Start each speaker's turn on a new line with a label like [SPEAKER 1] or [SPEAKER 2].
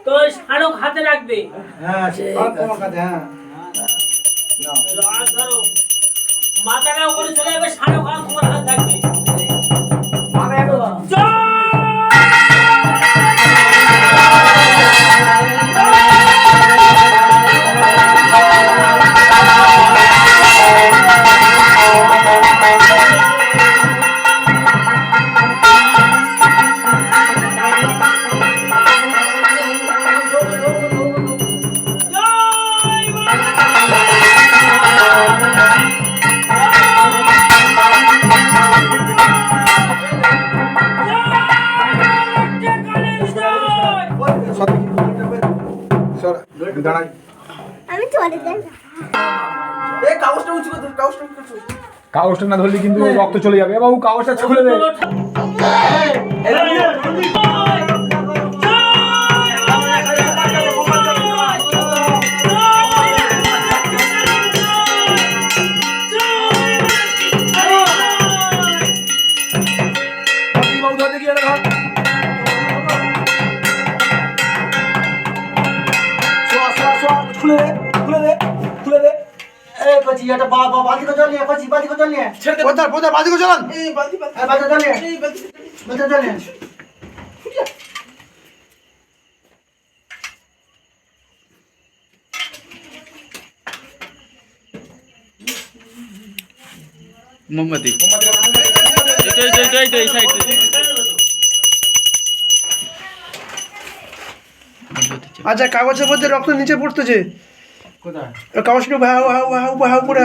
[SPEAKER 1] তো শানক হাতে রাখবে।
[SPEAKER 2] হ্যাঁ তোমার কাছে। হ্যাঁ
[SPEAKER 1] ধরো মাথাটা উপরে চলে যাবে, শানক হাত তোমার হাত থাকবে।
[SPEAKER 3] কাগজটা না ধরলে কিন্তু রক্ত চলে যাবে। বাবু কাগজটা খুলে দে।
[SPEAKER 4] মোমবাতি
[SPEAKER 5] আচ্ছা, কাগজের মধ্যে রক্ত নিচে পড়তেছে। কাগজটা ভাও ভাও ভাও ভাও করে